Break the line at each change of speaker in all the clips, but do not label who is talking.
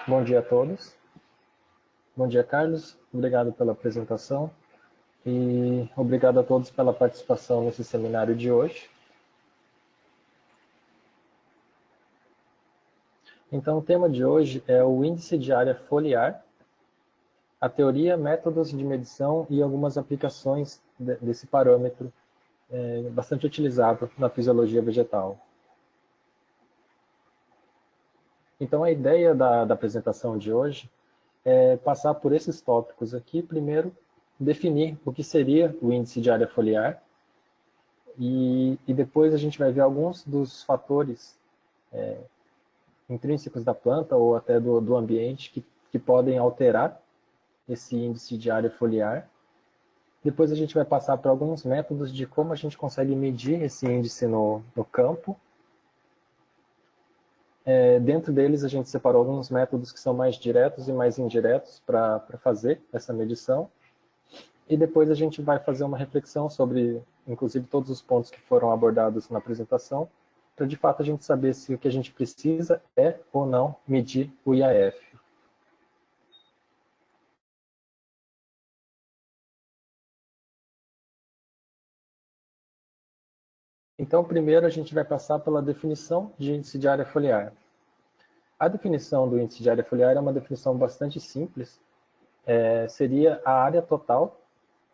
Bom dia a todos. Bom dia, Carlos. Obrigado pela apresentação e obrigado a todos pela participação nesse seminário de hoje. Então, o tema de hoje é o índice de área foliar, a teoria, métodos de medição e algumas aplicações desse parâmetro bastante utilizado na fisiologia vegetal. Então, a ideia da apresentação de hoje é passar por esses tópicos aqui. Primeiro, definir o que seria o índice de área foliar e depois a gente vai ver alguns dos fatores intrínsecos da planta ou até do ambiente que podem alterar esse índice de área foliar. Depois a gente vai passar por alguns métodos de como a gente consegue medir esse índice no campo. Dentro deles a gente separou alguns métodos que são mais diretos e mais indiretos para fazer essa medição. E depois a gente vai fazer uma reflexão sobre, inclusive, todos os pontos que foram abordados na apresentação, para de fato a gente saber se o que a gente precisa é ou não medir o IAF. Então, primeiro a gente vai passar pela definição de índice de área foliar. A definição do índice de área foliar é uma definição bastante simples. Seria a área total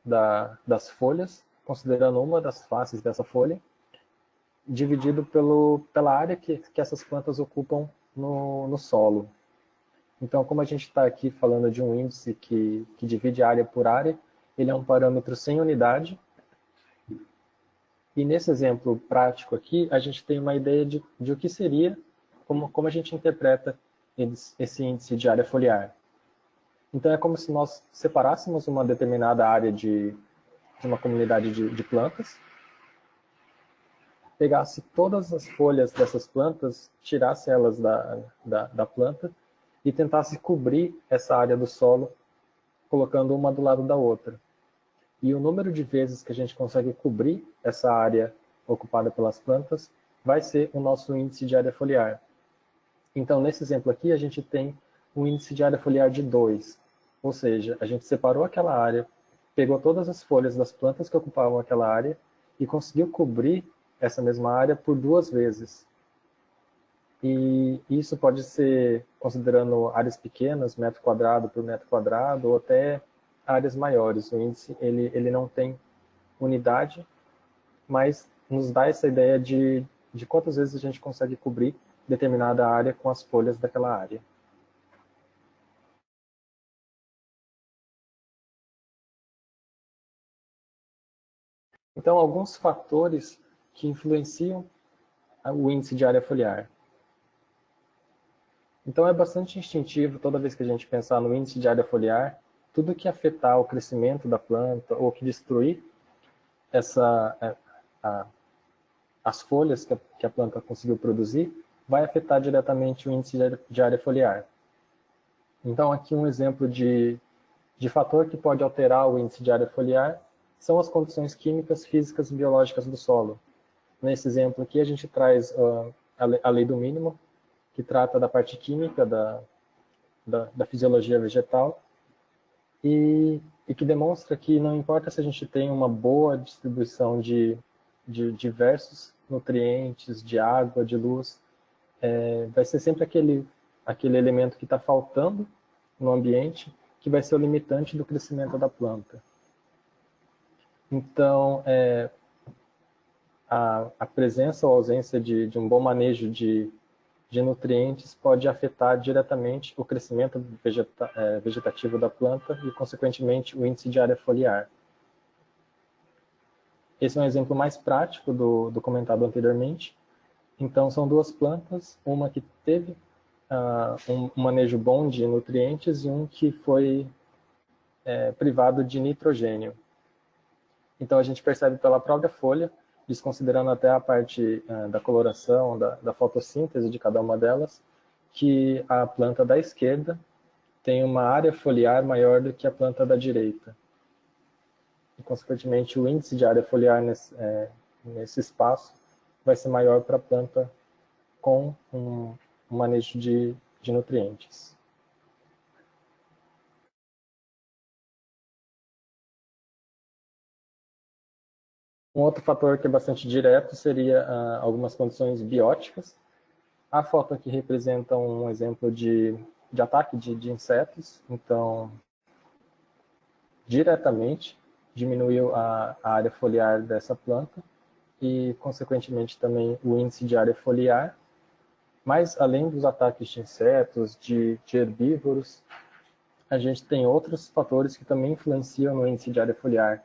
das folhas, considerando uma das faces dessa folha, dividido pela área que essas plantas ocupam no solo. Então, como a gente está aqui falando de um índice que divide área por área, ele é um parâmetro sem unidade. E nesse exemplo prático aqui, a gente tem uma ideia de o que seria, como a gente interpreta esse índice de área foliar. Então, é como se nós separássemos uma determinada área de uma comunidade de plantas, pegasse todas as folhas dessas plantas, tirasse elas da planta e tentasse cobrir essa área do solo, colocando uma do lado da outra. E o número de vezes que a gente consegue cobrir essa área ocupada pelas plantas vai ser o nosso índice de área foliar. Então, nesse exemplo aqui, a gente tem um índice de área foliar de 2, ou seja, a gente separou aquela área, pegou todas as folhas das plantas que ocupavam aquela área e conseguiu cobrir essa mesma área por 2 vezes. E isso pode ser considerando áreas pequenas, metro quadrado por metro quadrado, ou até áreas maiores. O índice ele não tem unidade, mas nos dá essa ideia de quantas vezes a gente consegue cobrir determinada área com as folhas daquela área. Então, alguns fatores que influenciam o índice de área foliar. Então, é bastante instintivo toda vez que a gente pensar no índice de área foliar, tudo que afetar o crescimento da planta ou que destruir as folhas que a planta conseguiu produzir, vai afetar diretamente o índice de área foliar. Então, aqui um exemplo de fator que pode alterar o índice de área foliar são as condições químicas, físicas e biológicas do solo. Nesse exemplo aqui, a gente traz a lei do mínimo, que trata da parte química da fisiologia vegetal, e que demonstra que não importa se a gente tem uma boa distribuição de diversos nutrientes, de água, de luz, vai ser sempre aquele elemento que está faltando no ambiente que vai ser o limitante do crescimento da planta. Então, a presença ou ausência de um bom manejo de nutrientes pode afetar diretamente o crescimento vegetativo da planta e, consequentemente, o índice de área foliar. Esse é um exemplo mais prático do comentado anteriormente. Então, são 2 plantas, uma que teve um manejo bom de nutrientes e um que foi privado de nitrogênio. Então, a gente percebe pela própria folha, desconsiderando até a parte da coloração, da fotossíntese de cada uma delas, que a planta da esquerda tem uma área foliar maior do que a planta da direita. E, consequentemente, o índice de área foliar nesse espaço vai ser maior para a planta com um manejo de nutrientes. Um outro fator que é bastante direto seria algumas condições bióticas. A foto aqui representa um exemplo de ataque de insetos, então, diretamente, diminuiu a área foliar dessa planta e, consequentemente, também o índice de área foliar. Mas, além dos ataques de insetos, de herbívoros, a gente tem outros fatores que também influenciam no índice de área foliar,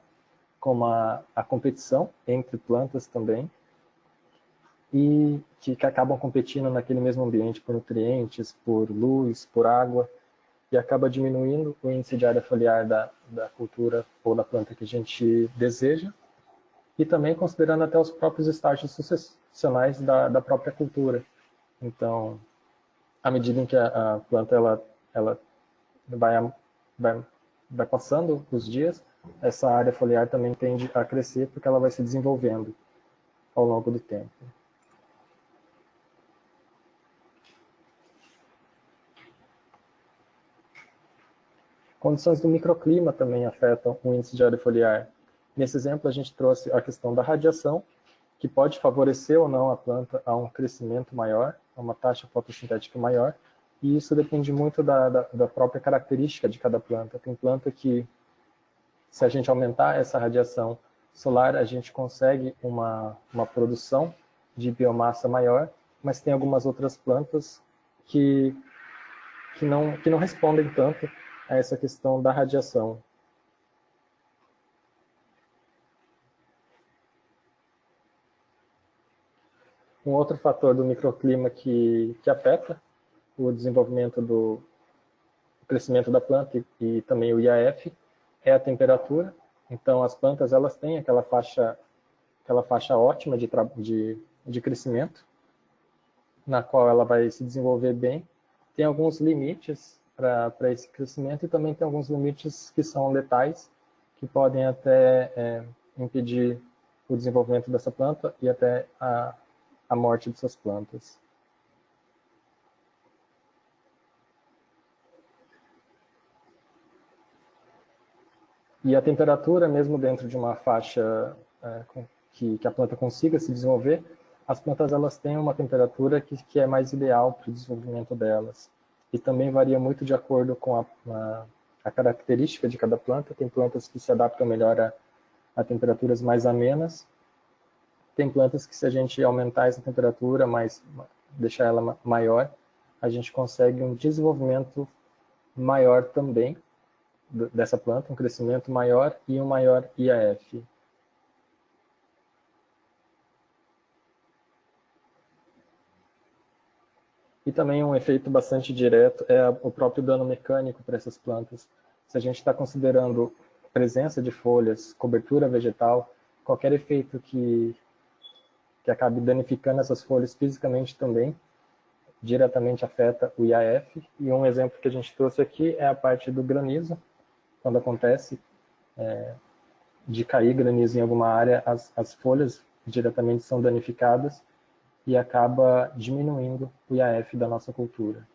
como a competição entre plantas também, e que acabam competindo naquele mesmo ambiente por nutrientes, por luz, por água, e acaba diminuindo o índice de área foliar da cultura ou da planta que a gente deseja, e também considerando até os próprios estágios sucessionais da própria cultura. Então, à medida em que a planta ela vai passando os dias, essa área foliar também tende a crescer porque ela vai se desenvolvendo ao longo do tempo. Condições do microclima também afetam o índice de área foliar. Nesse exemplo, a gente trouxe a questão da radiação, que pode favorecer ou não a planta a um crescimento maior, a uma taxa fotossintética maior, e isso depende muito da própria característica de cada planta. Tem planta que, se a gente aumentar essa radiação solar, a gente consegue uma produção de biomassa maior, mas tem algumas outras plantas que não respondem tanto a essa questão da radiação. Um outro fator do microclima que afeta o desenvolvimento do crescimento da planta e também o IAF é a temperatura. Então, as plantas elas têm aquela faixa ótima de crescimento, na qual ela vai se desenvolver bem. Tem alguns limites para esse crescimento e também tem alguns limites que são letais, que podem até impedir o desenvolvimento dessa planta e até a morte dessas plantas. E a temperatura, mesmo dentro de uma faixa que a planta consiga se desenvolver, as plantas elas têm uma temperatura que é mais ideal para o desenvolvimento delas. E também varia muito de acordo com a característica de cada planta. Tem plantas que se adaptam melhor a temperaturas mais amenas. Tem plantas que, se a gente aumentar essa temperatura, deixar ela maior, a gente consegue um desenvolvimento maior também dessa planta, um crescimento maior e um maior IAF. E também um efeito bastante direto é o próprio dano mecânico para essas plantas. Se a gente está considerando presença de folhas, cobertura vegetal, qualquer efeito que acabe danificando essas folhas fisicamente também, diretamente afeta o IAF. E um exemplo que a gente trouxe aqui é a parte do granizo. Quando acontece de cair granizo em alguma área, as folhas diretamente são danificadas e acaba diminuindo o IAF da nossa cultura.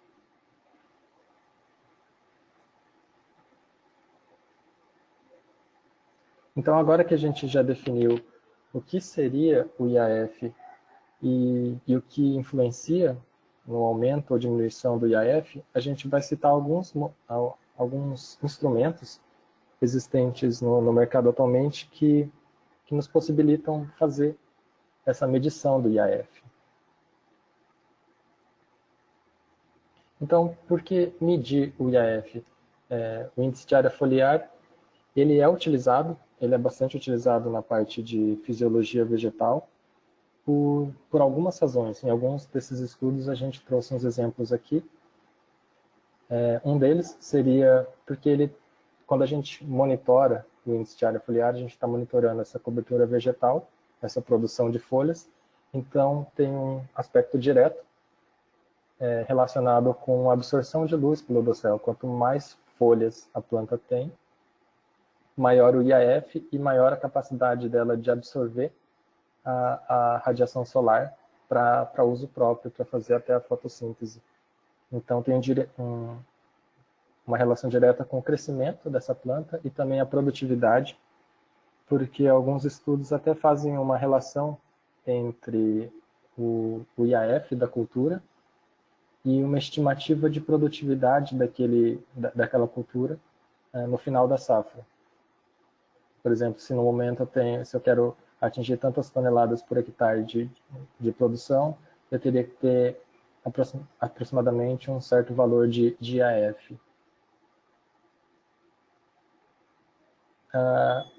Então, agora que a gente já definiu o que seria o IAF e o que influencia no aumento ou diminuição do IAF, a gente vai citar alguns instrumentos existentes no mercado atualmente que nos possibilitam fazer essa medição do IAF. Então, por que medir o IAF? O índice de área foliar, ele é bastante utilizado na parte de fisiologia vegetal por algumas razões. Em alguns desses estudos a gente trouxe uns exemplos aqui. Um deles seria porque quando a gente monitora o índice de área foliar, a gente está monitorando essa cobertura vegetal, essa produção de folhas. Então, tem um aspecto direto relacionado com a absorção de luz pelo dossel. Quanto mais folhas a planta tem, maior o IAF e maior a capacidade dela de absorver a radiação solar para uso próprio, para fazer até a fotossíntese. Então, tem uma relação direta com o crescimento dessa planta e também a produtividade porque alguns estudos até fazem uma relação entre o IAF da cultura e uma estimativa de produtividade daquela cultura no final da safra. Por exemplo, se no momento se eu quero atingir tantas toneladas por hectare de produção, eu teria que ter aproximadamente um certo valor de IAF.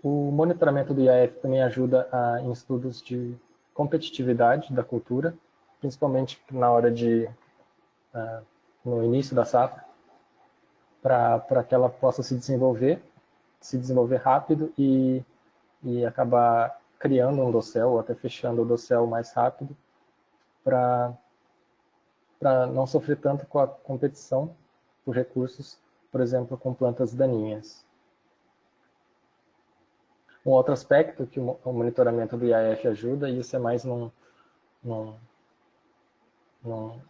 O monitoramento do IAF também ajuda em estudos de competitividade da cultura, principalmente na hora no início da safra, para que ela possa se desenvolver rápido e acabar criando um dossel ou até fechando o dossel mais rápido para não sofrer tanto com a competição por recursos, por exemplo, com plantas daninhas. Um outro aspecto que o monitoramento do IAF ajuda, e isso é mais num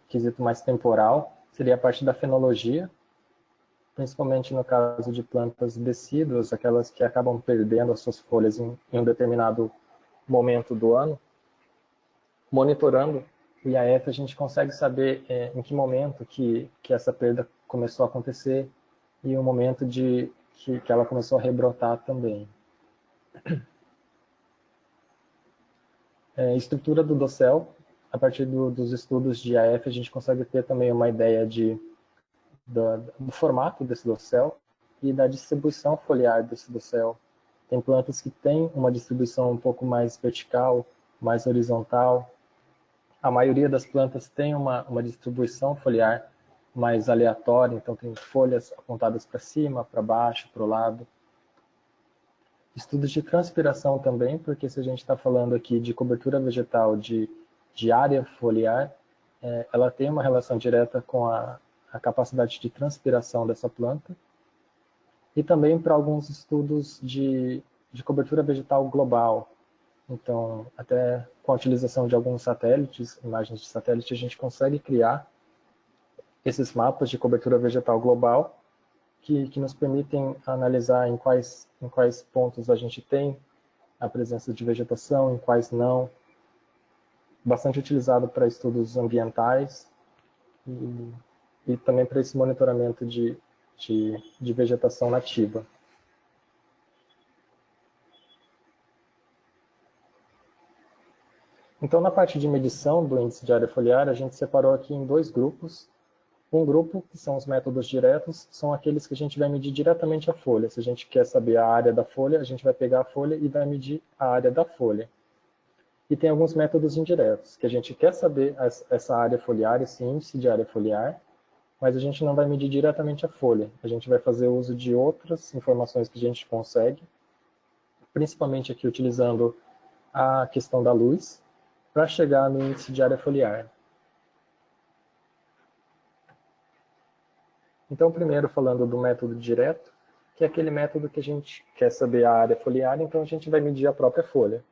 quesito mais temporal, seria a parte da fenologia, principalmente no caso de plantas decíduas, aquelas que acabam perdendo as suas folhas em um determinado momento do ano. Monitorando o IAF, a gente consegue saber em que momento que essa perda começou a acontecer e o momento que ela começou a rebrotar também. Estrutura do dossel, a partir dos estudos de IAF, a gente consegue ter também uma ideia do formato desse dossel e da distribuição foliar desse dossel. Tem plantas que têm uma distribuição um pouco mais vertical, mais horizontal. A maioria das plantas tem uma distribuição foliar mais aleatória, então tem folhas apontadas para cima, para baixo, para o lado. Estudos de transpiração também, porque se a gente está falando aqui de cobertura vegetal de área foliar, ela tem uma relação direta com a capacidade de transpiração dessa planta. E também para alguns estudos de cobertura vegetal global. Então, até com a utilização de alguns satélites, imagens de satélite, a gente consegue criar esses mapas de cobertura vegetal global que nos permitem analisar em quais pontos a gente tem a presença de vegetação, em quais não. Bastante utilizado para estudos ambientais e também para esse monitoramento de vegetação nativa. Então, na parte de medição do índice de área foliar, a gente separou aqui em dois grupos. Um grupo, que são os métodos diretos, são aqueles que a gente vai medir diretamente a folha. Se a gente quer saber a área da folha, a gente vai pegar a folha e vai medir a área da folha. E tem alguns métodos indiretos, que a gente quer saber essa área foliar, esse índice de área foliar, mas a gente não vai medir diretamente a folha. A gente vai fazer uso de outras informações que a gente consegue, principalmente aqui utilizando a questão da luz, para chegar no índice de área foliar. Então, primeiro falando do método direto, que é aquele método que a gente quer saber a área foliar, então a gente vai medir a própria folha.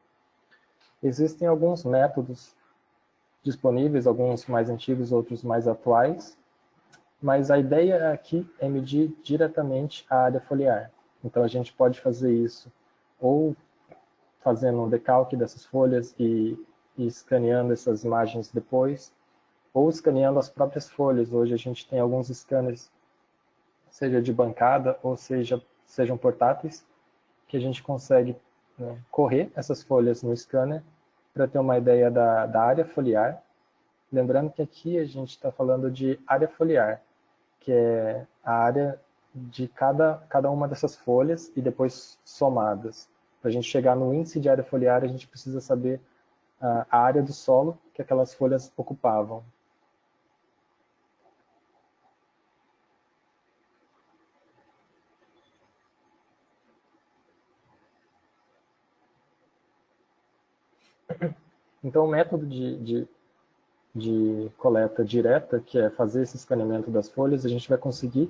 Existem alguns métodos disponíveis, alguns mais antigos, outros mais atuais, mas a ideia aqui é medir diretamente a área foliar. Então a gente pode fazer isso ou fazendo um decalque dessas folhas e escaneando essas imagens depois, ou escaneando as próprias folhas. Hoje a gente tem alguns scanners, seja de bancada ou sejam portáteis, que a gente consegue correr essas folhas no scanner para ter uma ideia da área foliar. Lembrando que aqui a gente está falando de área foliar, que é a área de cada uma dessas folhas e depois somadas. Para a gente chegar no índice de área foliar, a gente precisa saber a área do solo que aquelas folhas ocupavam. Então, o método de coleta direta, que é fazer esse escaneamento das folhas, a gente vai conseguir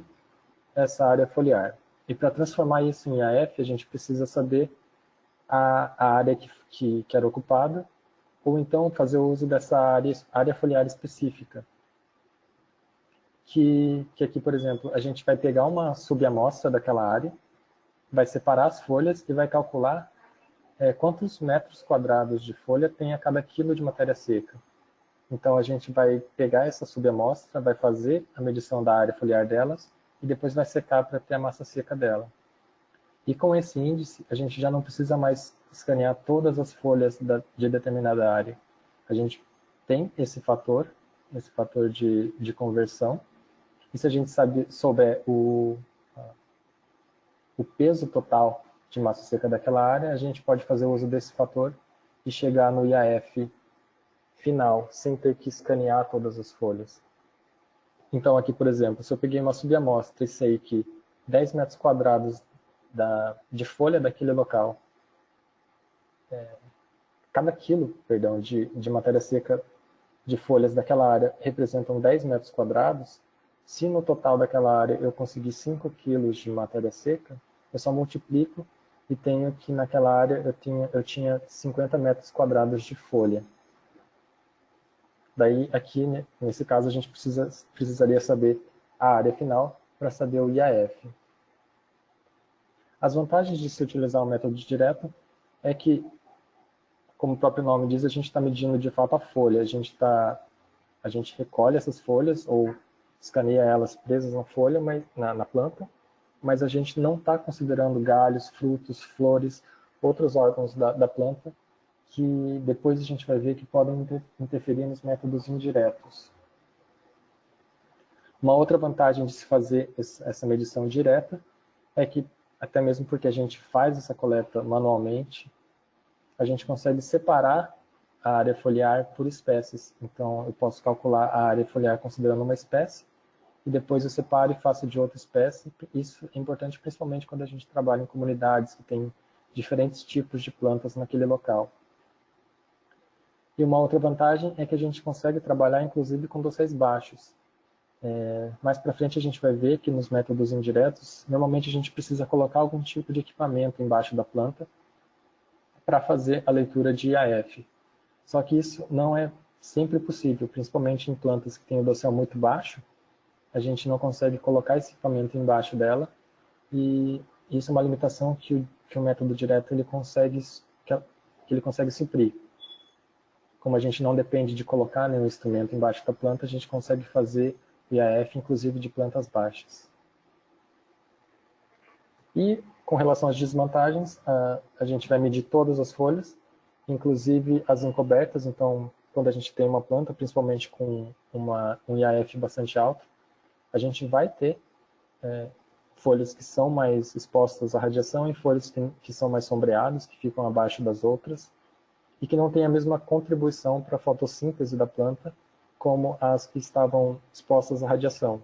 essa área foliar. E para transformar isso em AF, a gente precisa saber a área que era ocupada, ou então fazer o uso dessa área foliar específica. Que aqui, por exemplo, a gente vai pegar uma subamostra daquela área, vai separar as folhas e vai calcular quantos metros quadrados de folha tem a cada quilo de matéria seca. Então a gente vai pegar essa subamostra, vai fazer a medição da área foliar delas e depois vai secar para ter a massa seca dela. E com esse índice, a gente já não precisa mais escanear todas as folhas de determinada área. A gente tem esse fator de conversão, e se a gente souber o peso total de massa seca daquela área, a gente pode fazer uso desse fator e chegar no IAF final, sem ter que escanear todas as folhas. Então aqui, por exemplo, se eu peguei uma subamostra e sei que 10 metros quadrados de folha daquele local, cada quilo, perdão, de matéria seca de folhas daquela área representam 10 metros quadrados, se no total daquela área eu conseguir 5 quilos de matéria seca, eu só multiplico e tenho que naquela área eu tinha 50 metros quadrados de folha. Daí aqui, né, nesse caso, a gente precisaria saber a área final para saber o IAF. As vantagens de se utilizar o método direto é que, como o próprio nome diz, a gente está medindo de fato a folha. A gente recolhe essas folhas ou escaneia elas presas na folha, na planta, mas a gente não está considerando galhos, frutos, flores, outros órgãos da planta, que depois a gente vai ver que podem interferir nos métodos indiretos. Uma outra vantagem de se fazer essa medição direta é que, até mesmo porque a gente faz essa coleta manualmente, a gente consegue separar a área foliar por espécies. Então, eu posso calcular a área foliar considerando uma espécie, e depois eu separo e faço de outra espécie. Isso é importante principalmente quando a gente trabalha em comunidades que têm diferentes tipos de plantas naquele local. E uma outra vantagem é que a gente consegue trabalhar inclusive com dosséis baixos. Mais para frente a gente vai ver que nos métodos indiretos, normalmente a gente precisa colocar algum tipo de equipamento embaixo da planta para fazer a leitura de IAF. Só que isso não é sempre possível, principalmente em plantas que têm o dossel muito baixo, a gente não consegue colocar esse equipamento embaixo dela, e isso é uma limitação que o método direto ele consegue suprir. Como a gente não depende de colocar nenhum instrumento embaixo da planta, a gente consegue fazer IAF, inclusive de plantas baixas. E, com relação às desvantagens, a gente vai medir todas as folhas, inclusive as encobertas. Então, quando a gente tem uma planta, principalmente com um IAF bastante alto, a gente vai ter folhas que são mais expostas à radiação e folhas que são mais sombreadas, que ficam abaixo das outras, e que não têm a mesma contribuição para a fotossíntese da planta como as que estavam expostas à radiação.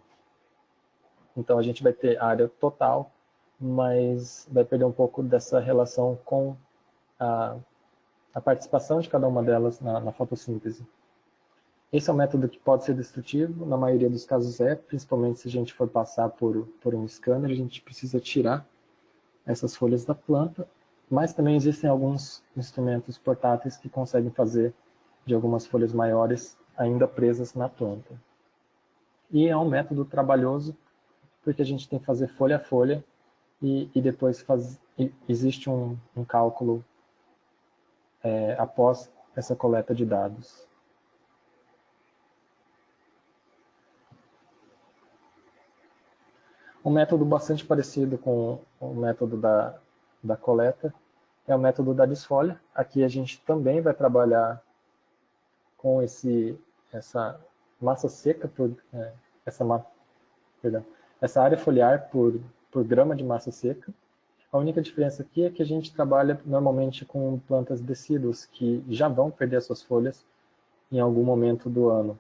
Então a gente vai ter a área total, mas vai perder um pouco dessa relação com a participação de cada uma delas na fotossíntese. Esse é um método que pode ser destrutivo, na maioria dos casos principalmente se a gente for passar por um scanner, a gente precisa tirar essas folhas da planta, mas também existem alguns instrumentos portáteis que conseguem fazer de algumas folhas maiores ainda presas na planta. E é um método trabalhoso, porque a gente tem que fazer folha a folha e depois existe um cálculo após essa coleta de dados. Um método bastante parecido com o método da coleta é o método da desfolha. Aqui a gente também vai trabalhar com essa massa seca, essa área foliar por grama de massa seca. A única diferença aqui é que a gente trabalha normalmente com plantas decíduas, que já vão perder suas folhas em algum momento do ano.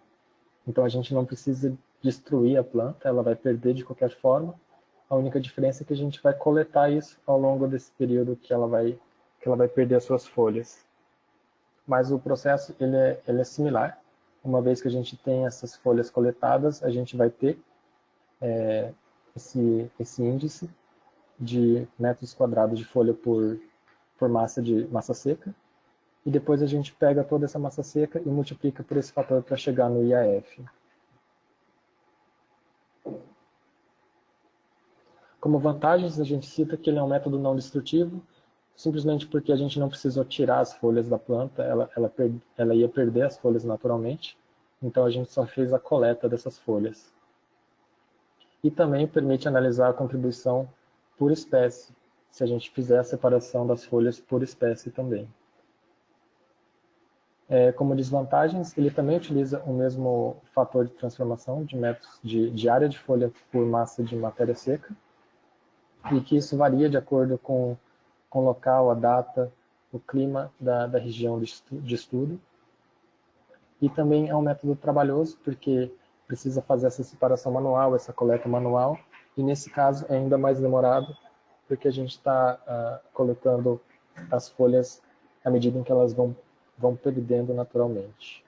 Então a gente não precisa destruir a planta, ela vai perder de qualquer forma. A única diferença é que a gente vai coletar isso ao longo desse período que ela vai perder as suas folhas. Mas o processo ele é similar. Uma vez que a gente tem essas folhas coletadas, a gente vai ter esse índice de metros quadrados de folha por massa seca, e depois a gente pega toda essa massa seca e multiplica por esse fator para chegar no IAF. Como vantagens, a gente cita que ele é um método não destrutivo, simplesmente porque a gente não precisou tirar as folhas da planta, ela ia perder as folhas naturalmente, então a gente só fez a coleta dessas folhas. E também permite analisar a contribuição por espécie, se a gente fizer a separação das folhas por espécie também. Como desvantagens, ele também utiliza o mesmo fator de transformação de metros de área de folha por massa de matéria seca, e que isso varia de acordo com o local, a data, o clima da região de estudo. E também é um método trabalhoso, porque precisa fazer essa separação manual, essa coleta manual, e nesse caso é ainda mais demorado, porque a gente está coletando as folhas à medida em que elas vão perdendo naturalmente.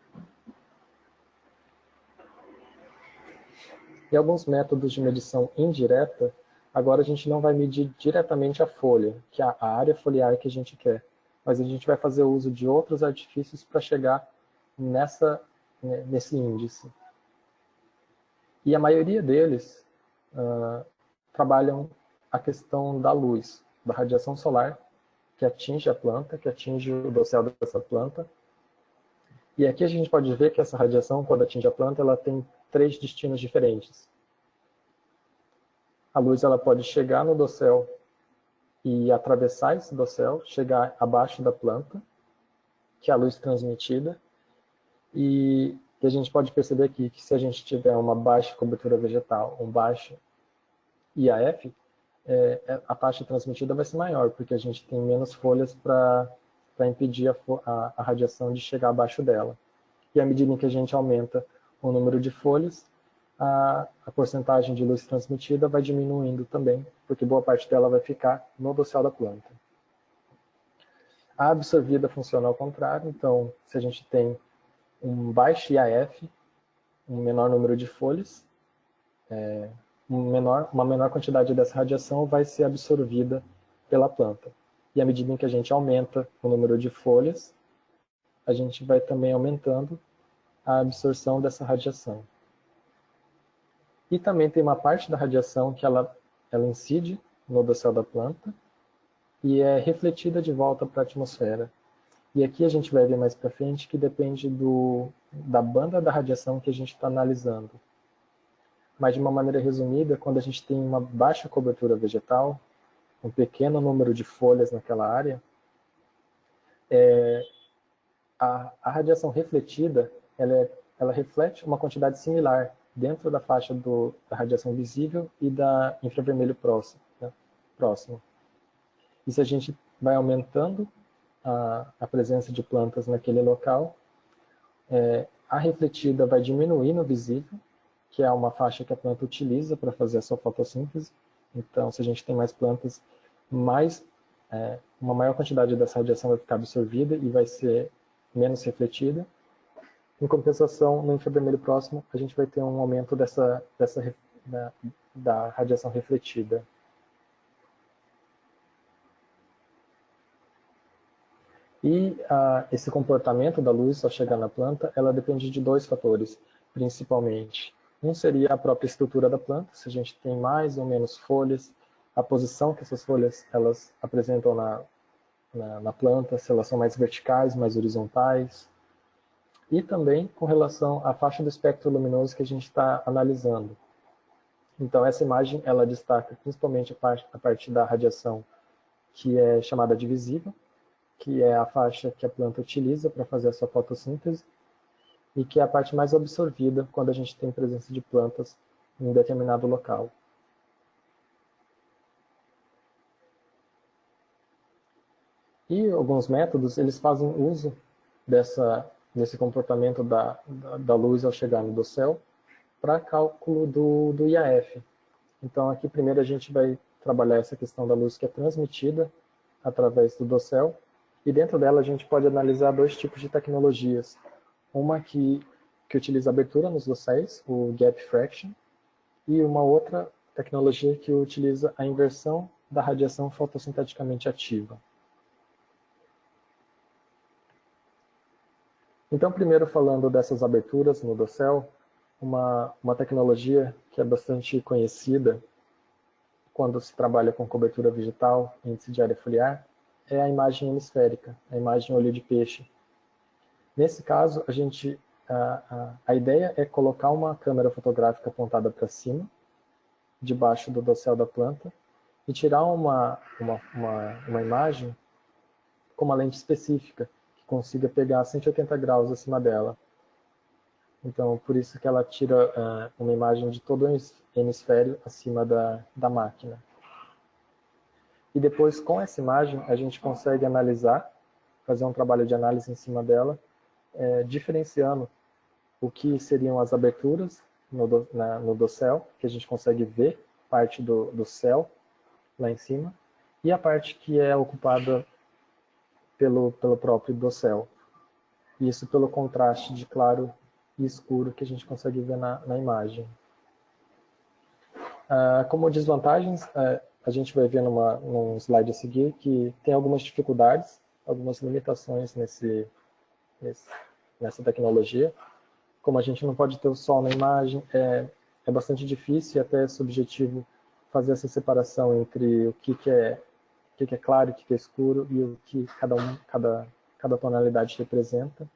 E alguns métodos de medição indireta, agora a gente não vai medir diretamente a folha, que é a área foliar que a gente quer, mas a gente vai fazer uso de outros artifícios para chegar nesse índice. E a maioria deles trabalham a questão da luz, da radiação solar, que atinge a planta, que atinge o dossel dessa planta. E aqui a gente pode ver que essa radiação, quando atinge a planta, ela tem 3 destinos diferentes. A luz ela pode chegar no dossel e atravessar esse dossel, chegar abaixo da planta, que é a luz transmitida. E a gente pode perceber aqui que se a gente tiver uma baixa cobertura vegetal, um baixo IAF, a taxa transmitida vai ser maior, porque a gente tem menos folhas para impedir a radiação de chegar abaixo dela. E à medida em que a gente aumenta o número de folhas, a porcentagem de luz transmitida vai diminuindo também, porque boa parte dela vai ficar no dossel da planta. A absorvida funciona ao contrário, então se a gente tem um baixo IAF, um menor número de folhas, uma menor quantidade dessa radiação vai ser absorvida pela planta. E à medida em que a gente aumenta o número de folhas, a gente vai também aumentando a absorção dessa radiação. E também tem uma parte da radiação que ela incide no dossel da planta e é refletida de volta para a atmosfera. E aqui a gente vai ver mais para frente que depende da banda da radiação que a gente está analisando. Mas de uma maneira resumida, quando a gente tem uma baixa cobertura vegetal, um pequeno número de folhas naquela área, a radiação refletida, ela reflete uma quantidade similar dentro da faixa da radiação visível e da infravermelho próximo. E se a gente vai aumentando a presença de plantas naquele local, a refletida vai diminuir no visível, que é uma faixa que a planta utiliza para fazer a sua fotossíntese. Então, se a gente tem mais plantas, uma maior quantidade dessa radiação vai ficar absorvida e vai ser menos refletida. Em compensação, no infravermelho próximo, a gente vai ter um aumento da radiação refletida. E esse comportamento da luz ao chegar na planta, ela depende de 2 fatores, principalmente. Um seria a própria estrutura da planta, se a gente tem mais ou menos folhas, a posição que essas folhas elas apresentam na planta, se elas são mais verticais, mais horizontais. E também com relação à faixa do espectro luminoso que a gente está analisando. Então essa imagem ela destaca principalmente a parte da radiação que é chamada de visível, que é a faixa que a planta utiliza para fazer a sua fotossíntese, e que é a parte mais absorvida quando a gente tem presença de plantas em um determinado local. E alguns métodos, eles fazem uso desse comportamento da luz ao chegar no dossel para cálculo do IAF. Então aqui primeiro a gente vai trabalhar essa questão da luz que é transmitida através do dossel, e dentro dela a gente pode analisar 2 tipos de tecnologias. Uma que utiliza abertura nos dosséis, o gap fraction, e uma outra tecnologia que utiliza a inversão da radiação fotossinteticamente ativa. Então, primeiro falando dessas aberturas no dossel, uma tecnologia que é bastante conhecida quando se trabalha com cobertura vegetal, índice de área foliar, é a imagem hemisférica, a imagem olho de peixe. Nesse caso, a ideia é colocar uma câmera fotográfica apontada para cima, debaixo do dossel da planta, e tirar uma imagem com uma lente específica, que consiga pegar 180 graus acima dela. Então, por isso que ela tira uma imagem de todo o hemisfério acima da máquina. E depois, com essa imagem, a gente consegue analisar, fazer um trabalho de análise em cima dela, diferenciando o que seriam as aberturas no dossel, que a gente consegue ver parte do céu lá em cima, e a parte que é ocupada pelo próprio dossel. Isso pelo contraste de claro e escuro que a gente consegue ver na imagem. Como desvantagens, a gente vai ver num slide a seguir que tem algumas dificuldades, algumas limitações nessa tecnologia. Como a gente não pode ter o sol na imagem, é bastante difícil e até subjetivo fazer essa separação entre o que é claro, o que é escuro e o que cada tonalidade representa.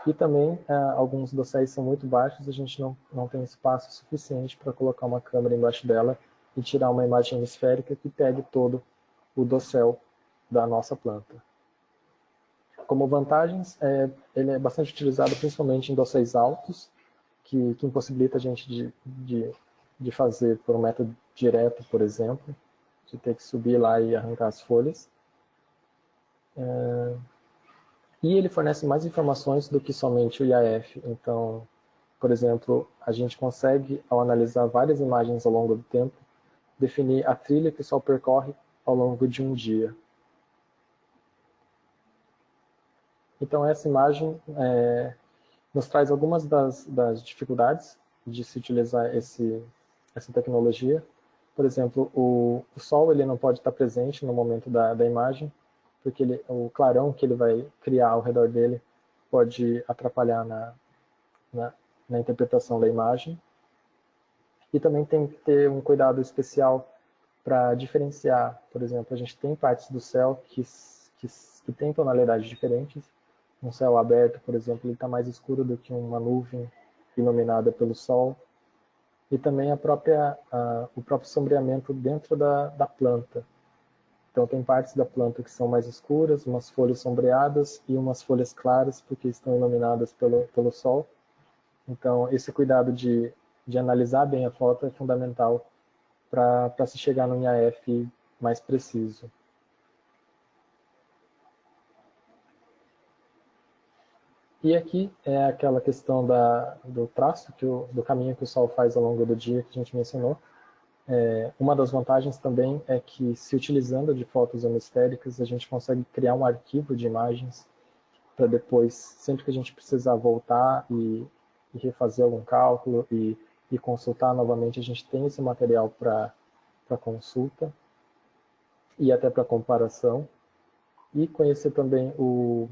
E também, alguns dosséis são muito baixos, a gente não tem espaço suficiente para colocar uma câmera embaixo dela e tirar uma imagem hemisférica que pegue todo o dossel da nossa planta. Como vantagens, ele é bastante utilizado principalmente em dosséis altos, que impossibilita a gente de fazer por um método direto, por exemplo, de ter que subir lá e arrancar as folhas. E ele fornece mais informações do que somente o IAF. Então, por exemplo, a gente consegue, ao analisar várias imagens ao longo do tempo, definir a trilha que o Sol percorre ao longo de um dia. Então, essa imagem nos traz algumas das dificuldades de se utilizar essa tecnologia. Por exemplo, o Sol ele não pode estar presente no momento da imagem, porque o clarão que ele vai criar ao redor dele pode atrapalhar na interpretação da imagem. E também tem que ter um cuidado especial para diferenciar. Por exemplo, a gente tem partes do céu que tem tonalidades diferentes. Um céu aberto, por exemplo, ele está mais escuro do que uma nuvem iluminada pelo sol. E também o próprio sombreamento dentro da planta. Então, tem partes da planta que são mais escuras, umas folhas sombreadas e umas folhas claras, porque estão iluminadas pelo sol. Então, esse cuidado de analisar bem a foto é fundamental para se chegar num IAF mais preciso. E aqui é aquela questão do traço, do caminho que o Sol faz ao longo do dia que a gente mencionou. Uma das vantagens também é que, se utilizando de fotos hemisféricas, a gente consegue criar um arquivo de imagens para depois, sempre que a gente precisar voltar e refazer algum cálculo e consultar novamente, a gente tem esse material para consulta e até para comparação. E conhecer também o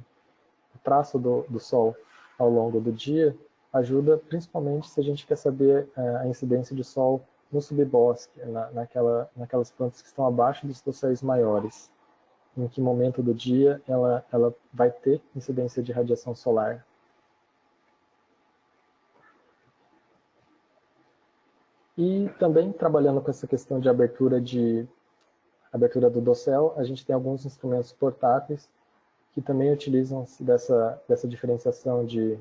traço do Sol ao longo do dia ajuda principalmente se a gente quer saber a incidência de Sol no subbosque, naquelas plantas que estão abaixo dos dosséis maiores. Em que momento do dia ela vai ter incidência de radiação solar. E também, trabalhando com essa questão de abertura do dossel, a gente tem alguns instrumentos portáteis que também utilizam-se dessa diferenciação de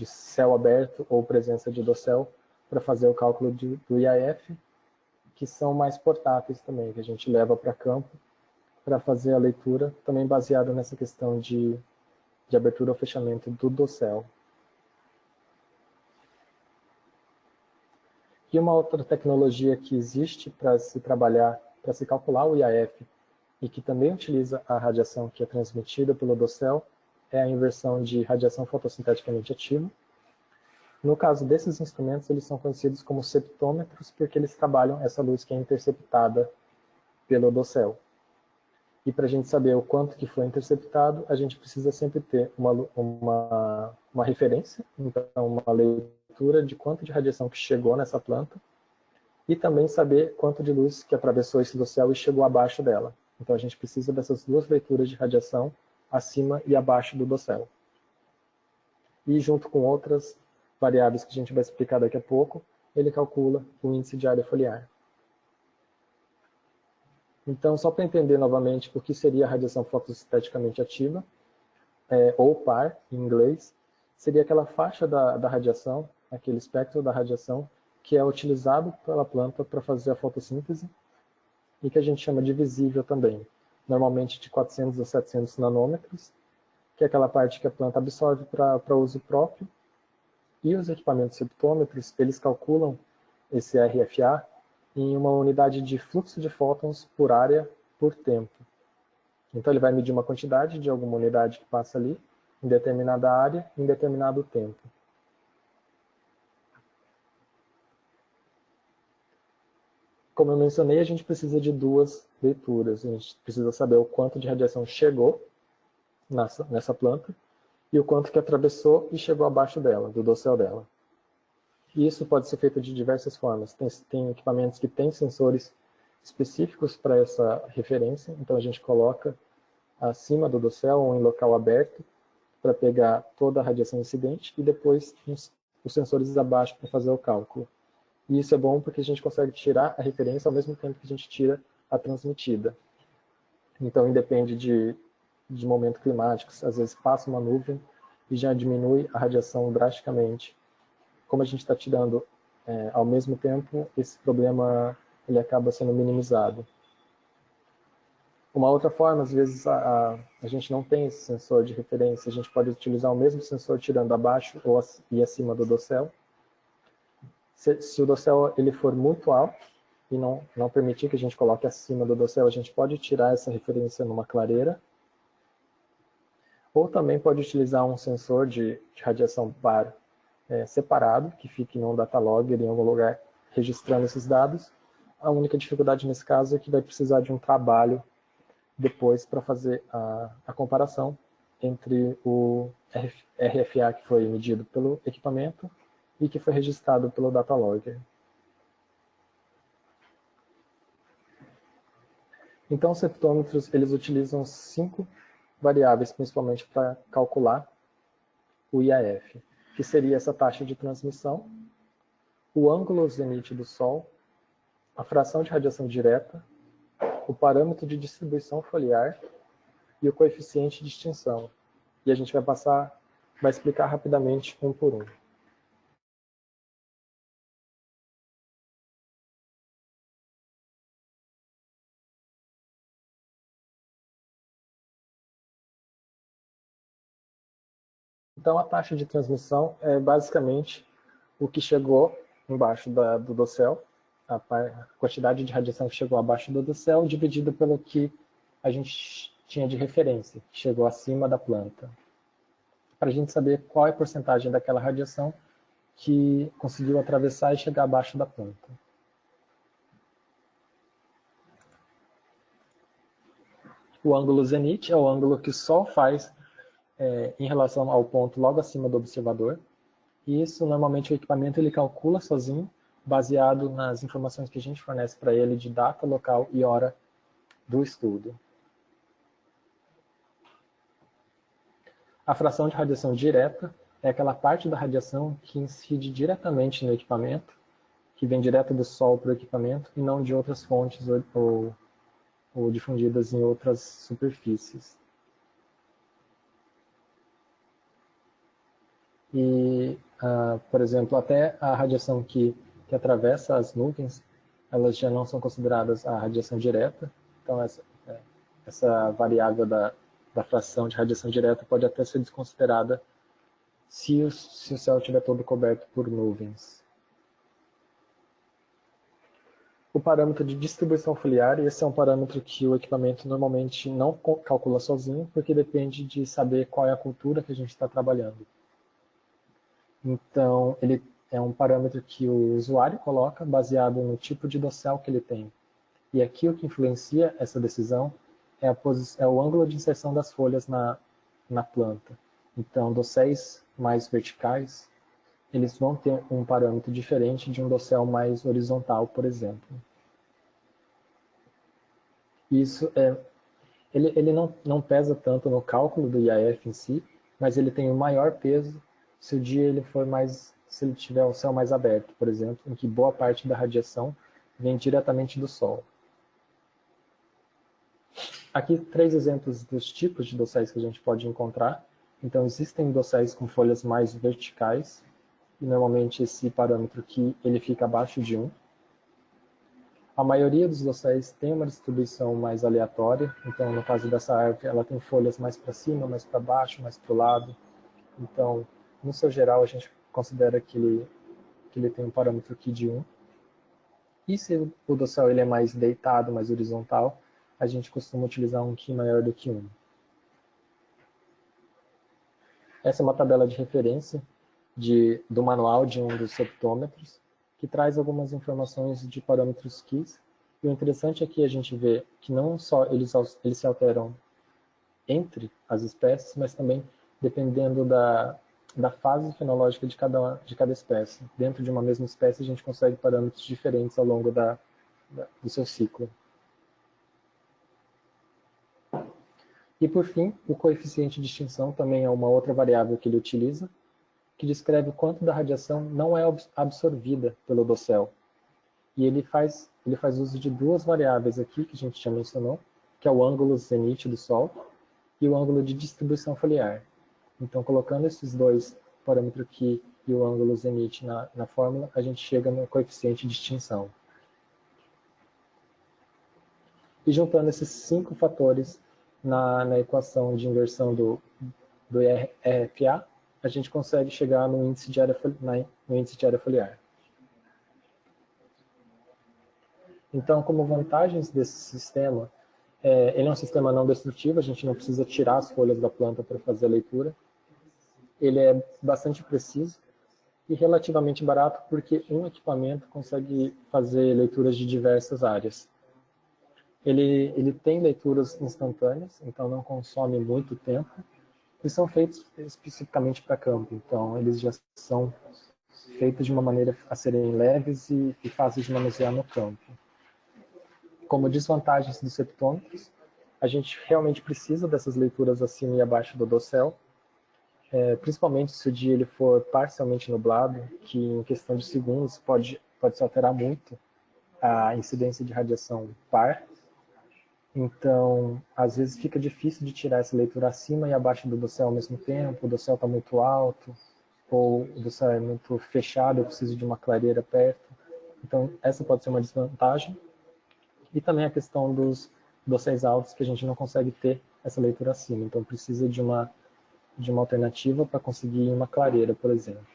céu aberto ou presença de dossel para fazer o cálculo do IAF, que são mais portáteis também, que a gente leva para campo para fazer a leitura, também baseado nessa questão de abertura ou fechamento do dossel. E uma outra tecnologia que existe para se trabalhar, para se calcular o IAF, e que também utiliza a radiação que é transmitida pelo dossel, é a inversão de radiação fotossinteticamente ativa. No caso desses instrumentos, eles são conhecidos como septômetros, porque eles trabalham essa luz que é interceptada pelo dossel. E para a gente saber o quanto que foi interceptado, a gente precisa sempre ter uma referência, então uma leitura de quanto de radiação que chegou nessa planta, e também saber quanto de luz que atravessou esse dossel e chegou abaixo dela. Então a gente precisa dessas duas leituras de radiação acima e abaixo do dossel. E junto com outras variáveis que a gente vai explicar daqui a pouco, ele calcula o índice de área foliar. Então, só para entender novamente o que seria a radiação fotossinteticamente ativa, ou PAR, em inglês, seria aquela faixa da radiação, aquele espectro da radiação, que é utilizado pela planta para fazer a fotossíntese, e que a gente chama de visível também, normalmente de 400 a 700 nanômetros, que é aquela parte que a planta absorve para uso próprio, e os equipamentos septômetros, eles calculam esse RFA em uma unidade de fluxo de fótons por área por tempo. Então ele vai medir uma quantidade de alguma unidade que passa ali, em determinada área, em determinado tempo. Como eu mencionei, a gente precisa de duas leituras. A gente precisa saber o quanto de radiação chegou nessa planta e o quanto que atravessou e chegou abaixo dela, do dossel dela. E isso pode ser feito de diversas formas. Tem equipamentos que têm sensores específicos para essa referência, então a gente coloca acima do dossel ou em local aberto para pegar toda a radiação incidente e depois os sensores abaixo para fazer o cálculo. E isso é bom porque a gente consegue tirar a referência ao mesmo tempo que a gente tira a transmitida. Então, independe de momento climático, às vezes passa uma nuvem e já diminui a radiação drasticamente. Como a gente está tirando ao mesmo tempo, esse problema ele acaba sendo minimizado. Uma outra forma, às vezes a gente não tem esse sensor de referência, a gente pode utilizar o mesmo sensor tirando abaixo e acima do dossel. Se o dossel ele for muito alto e não permitir que a gente coloque acima do dossel, a gente pode tirar essa referência numa clareira. Ou também pode utilizar um sensor de radiação par separado, que fique em um datalogger em algum lugar registrando esses dados. A única dificuldade nesse caso é que vai precisar de um trabalho depois para fazer a comparação entre o RFA que foi medido pelo equipamento e que foi registrado pelo datalogger. Então, os septômetros eles utilizam 5 variáveis, principalmente para calcular o IAF, que seria essa taxa de transmissão, o ângulo zênite do Sol, a fração de radiação direta, o parâmetro de distribuição foliar e o coeficiente de extinção. E a gente vai explicar rapidamente um por um. Então, a taxa de transmissão é basicamente o que chegou embaixo do dossel, a quantidade de radiação que chegou abaixo do dossel, dividido pelo que a gente tinha de referência, que chegou acima da planta. Para a gente saber qual é a porcentagem daquela radiação que conseguiu atravessar e chegar abaixo da planta. O ângulo zênite é o ângulo que o Sol faz em relação ao ponto logo acima do observador. E isso, normalmente, o equipamento ele calcula sozinho, baseado nas informações que a gente fornece para ele de data, local e hora do estudo. A fração de radiação direta é aquela parte da radiação que incide diretamente no equipamento, que vem direto do Sol para o equipamento e não de outras fontes ou difundidas em outras superfícies. E, por exemplo, até a radiação que atravessa as nuvens, elas já não são consideradas a radiação direta. Então, essa variável da fração de radiação direta pode até ser desconsiderada se o céu estiver todo coberto por nuvens. O parâmetro de distribuição foliar, esse é um parâmetro que o equipamento normalmente não calcula sozinho, porque depende de saber qual é a cultura que a gente está trabalhando. Então, ele é um parâmetro que o usuário coloca baseado no tipo de dossel que ele tem. E aqui o que influencia essa decisão é o ângulo de inserção das folhas na planta. Então, dosséis mais verticais, eles vão ter um parâmetro diferente de um dossel mais horizontal, por exemplo. Isso ele não pesa tanto no cálculo do IAF em si, mas ele tem o maior peso se o dia ele for mais, se ele tiver o céu mais aberto, por exemplo, em que boa parte da radiação vem diretamente do Sol. Aqui 3 exemplos dos tipos de dosséis que a gente pode encontrar. Então existem dosséis com folhas mais verticais, e normalmente esse parâmetro aqui ele fica abaixo de 1. A maioria dos dosséis tem uma distribuição mais aleatória, então no caso dessa árvore ela tem folhas mais para cima, mais para baixo, mais para o lado. Então, no seu geral, a gente considera que ele tem um parâmetro aqui de 1. E se o dossel ele é mais deitado, mais horizontal, a gente costuma utilizar um Ki maior do que 1. Essa é uma tabela de referência do manual de um dos septômetros, que traz algumas informações de parâmetros Kis. E o interessante é que a gente vê que não só eles se alteram entre as espécies, mas também dependendo da fase fenológica de cada espécie. Dentro de uma mesma espécie, a gente consegue parâmetros diferentes ao longo do seu ciclo. E, por fim, o coeficiente de extinção também é uma outra variável que ele utiliza, que descreve o quanto da radiação não é absorvida pelo dossel. E ele faz uso de duas variáveis aqui, que a gente já mencionou, que é o ângulo zenite do Sol e o ângulo de distribuição foliar. Então, colocando esses dois parâmetros aqui e o ângulo zenite na fórmula, a gente chega no coeficiente de extinção. E juntando esses 5 fatores na equação de inversão do ERFA, a gente consegue chegar no índice de área foliar. Então, como vantagens desse sistema, ele é um sistema não destrutivo, a gente não precisa tirar as folhas da planta para fazer a leitura. Ele é bastante preciso e relativamente barato, porque um equipamento consegue fazer leituras de diversas áreas. Ele tem leituras instantâneas, então não consome muito tempo, e são feitos especificamente para campo, então eles já são feitos de uma maneira a serem leves e fáceis de manusear no campo. Como desvantagens dos septômetros, a gente realmente precisa dessas leituras acima e abaixo do dossel, principalmente se o dia ele for parcialmente nublado, que em questão de segundos pode se alterar muito a incidência de radiação par. Então, às vezes fica difícil de tirar essa leitura acima e abaixo do dossel ao mesmo tempo, o dossel está muito alto, ou o dossel é muito fechado, eu preciso de uma clareira perto. Então, essa pode ser uma desvantagem. E também a questão dos dosséis altos, que a gente não consegue ter essa leitura acima. Então, precisa de uma alternativa para conseguir uma clareira, por exemplo.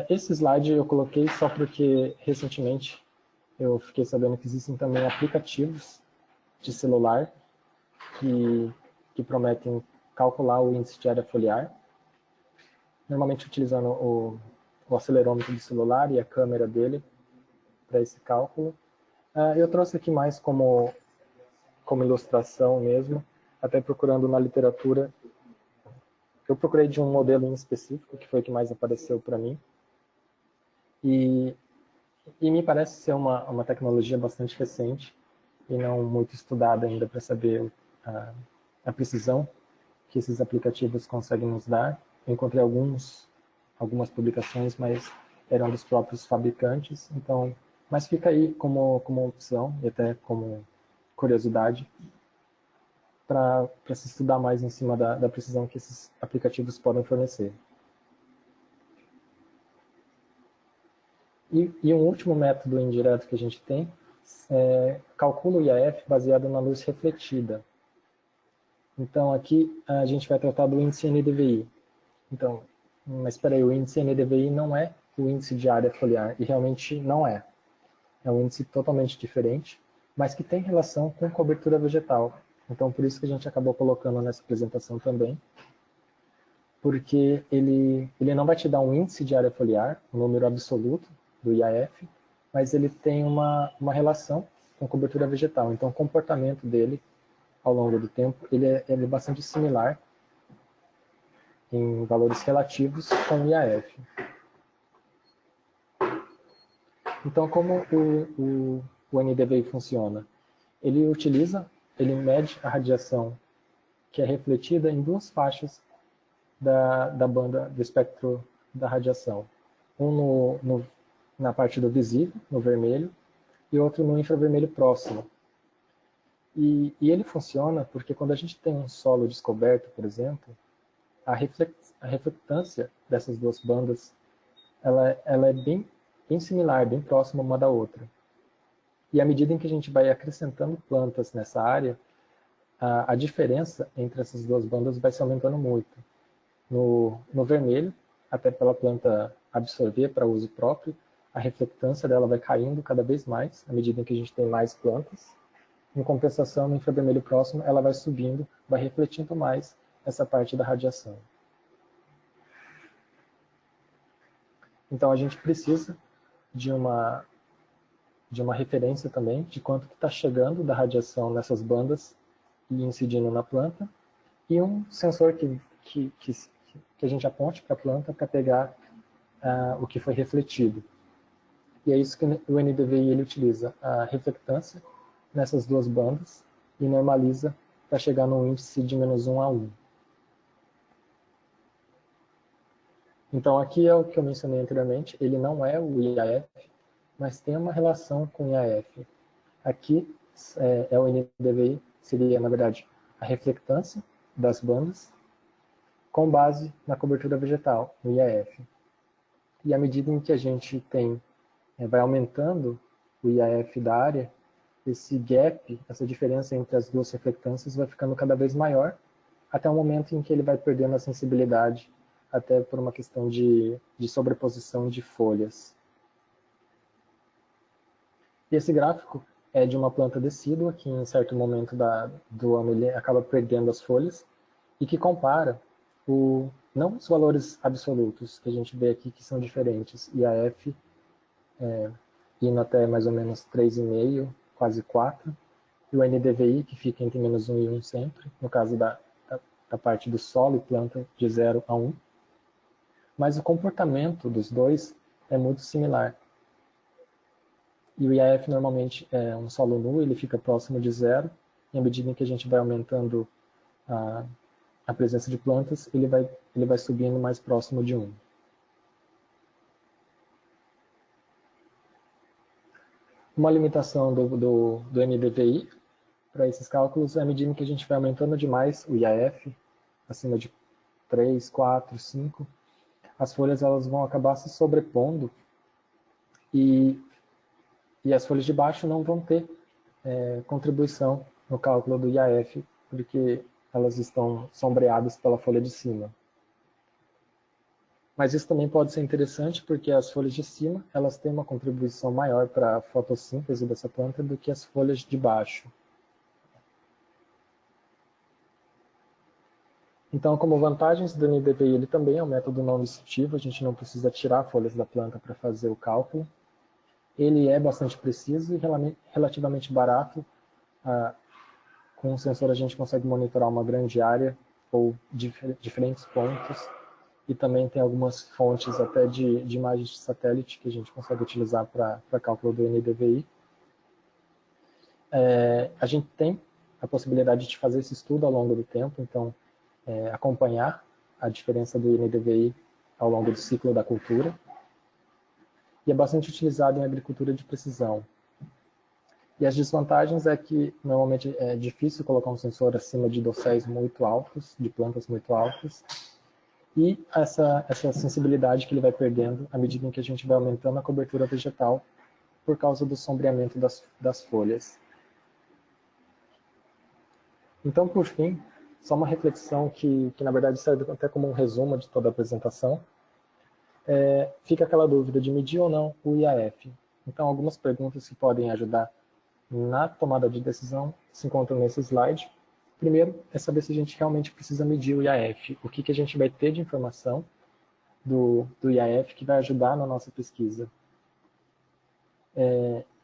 Esse slide eu coloquei só porque, recentemente, eu fiquei sabendo que existem também aplicativos de celular que prometem calcular o índice de área foliar, normalmente utilizando o acelerômetro do celular e a câmera dele para esse cálculo. Eu trouxe aqui mais como ilustração mesmo, até procurando na literatura. Eu procurei de um modelo em específico, que foi o que mais apareceu para mim, e me parece ser uma tecnologia bastante recente e não muito estudada ainda para saber a precisão que esses aplicativos conseguem nos dar. Eu encontrei algumas publicações, mas eram dos próprios fabricantes, então, mas fica aí como opção e até como curiosidade para se estudar mais em cima da precisão que esses aplicativos podem fornecer. E um último método indireto que a gente tem calcula o IAF baseado na luz refletida. Então, aqui a gente vai tratar do índice NDVI. Então, mas espera aí, o índice NDVI não é o índice de área foliar, e realmente não é. É um índice totalmente diferente, mas que tem relação com cobertura vegetal. Então, por isso que a gente acabou colocando nessa apresentação também, porque ele não vai te dar um índice de área foliar, um número absoluto do IAF, mas ele tem uma relação com cobertura vegetal. Então, o comportamento dele, ao longo do tempo, ele é bastante similar em valores relativos com o IAF. Então, como o NDVI funciona? Ele mede a radiação que é refletida em duas faixas da banda do espectro da radiação. Na parte do visível, no vermelho, e outro no infravermelho próximo. E ele funciona porque quando a gente tem um solo descoberto, por exemplo, a reflectância dessas duas bandas ela é bem similar, bem próxima uma da outra. E à medida em que a gente vai acrescentando plantas nessa área, a diferença entre essas duas bandas vai se aumentando muito. No vermelho, até pela planta absorver para uso próprio, a reflectância dela vai caindo cada vez mais, à medida em que a gente tem mais plantas. Em compensação, no infravermelho próximo, ela vai subindo, vai refletindo mais essa parte da radiação. Então, a gente precisa de uma referência também de quanto está chegando da radiação nessas bandas e incidindo na planta, e um sensor que a gente aponte para a planta para pegar o que foi refletido. E é isso que o NDVI ele utiliza, a reflectância nessas duas bandas e normaliza para chegar no índice de -1 a 1. Então aqui é o que eu mencionei anteriormente, ele não é o IAF, mas tem uma relação com o IAF. Aqui é o NDVI, seria na verdade a reflectância das bandas com base na cobertura vegetal, no IAF. E à medida em que a gente vai aumentando o IAF da área, esse gap, essa diferença entre as duas reflectâncias vai ficando cada vez maior, até o momento em que ele vai perdendo a sensibilidade, até por uma questão de sobreposição de folhas. E esse gráfico é de uma planta decídua, que em certo momento do ano ele acaba perdendo as folhas, e que compara não os valores absolutos que a gente vê aqui que são diferentes, IAF indo até mais ou menos 3,5, quase 4, e o NDVI que fica entre -1 e 1 sempre, no caso da parte do solo e planta de 0 a 1. Mas o comportamento dos dois é muito similar. E o IAF normalmente é um solo nu, ele fica próximo de 0, e à medida em que a gente vai aumentando a presença de plantas, ele vai subindo mais próximo de 1. Uma limitação do NDVI para esses cálculos é à medida que a gente vai aumentando demais o IAF, acima de 3, 4, 5, as folhas elas vão acabar se sobrepondo e as folhas de baixo não vão ter contribuição no cálculo do IAF, porque elas estão sombreadas pela folha de cima. Mas isso também pode ser interessante porque as folhas de cima elas têm uma contribuição maior para a fotossíntese dessa planta do que as folhas de baixo. Então, como vantagens do NDVI, ele também é um método não destrutivo, a gente não precisa tirar folhas da planta para fazer o cálculo. Ele é bastante preciso e relativamente barato. Com o sensor a gente consegue monitorar uma grande área ou diferentes pontos. E também tem algumas fontes até de imagens de satélite que a gente consegue utilizar para cálculo do NDVI. A gente tem a possibilidade de fazer esse estudo ao longo do tempo, então acompanhar a diferença do NDVI ao longo do ciclo da cultura. E é bastante utilizado em agricultura de precisão. E as desvantagens é que normalmente é difícil colocar um sensor acima de dosséis muito altos, de plantas muito altas, e essa sensibilidade que ele vai perdendo à medida em que a gente vai aumentando a cobertura vegetal por causa do sombreamento das folhas. Então, por fim, só uma reflexão que na verdade serve até como um resumo de toda a apresentação. Fica aquela dúvida de medir ou não o IAF. Então, algumas perguntas que podem ajudar na tomada de decisão se encontram nesse slide. Primeiro, é saber se a gente realmente precisa medir o IAF. O que a gente vai ter de informação do IAF que vai ajudar na nossa pesquisa.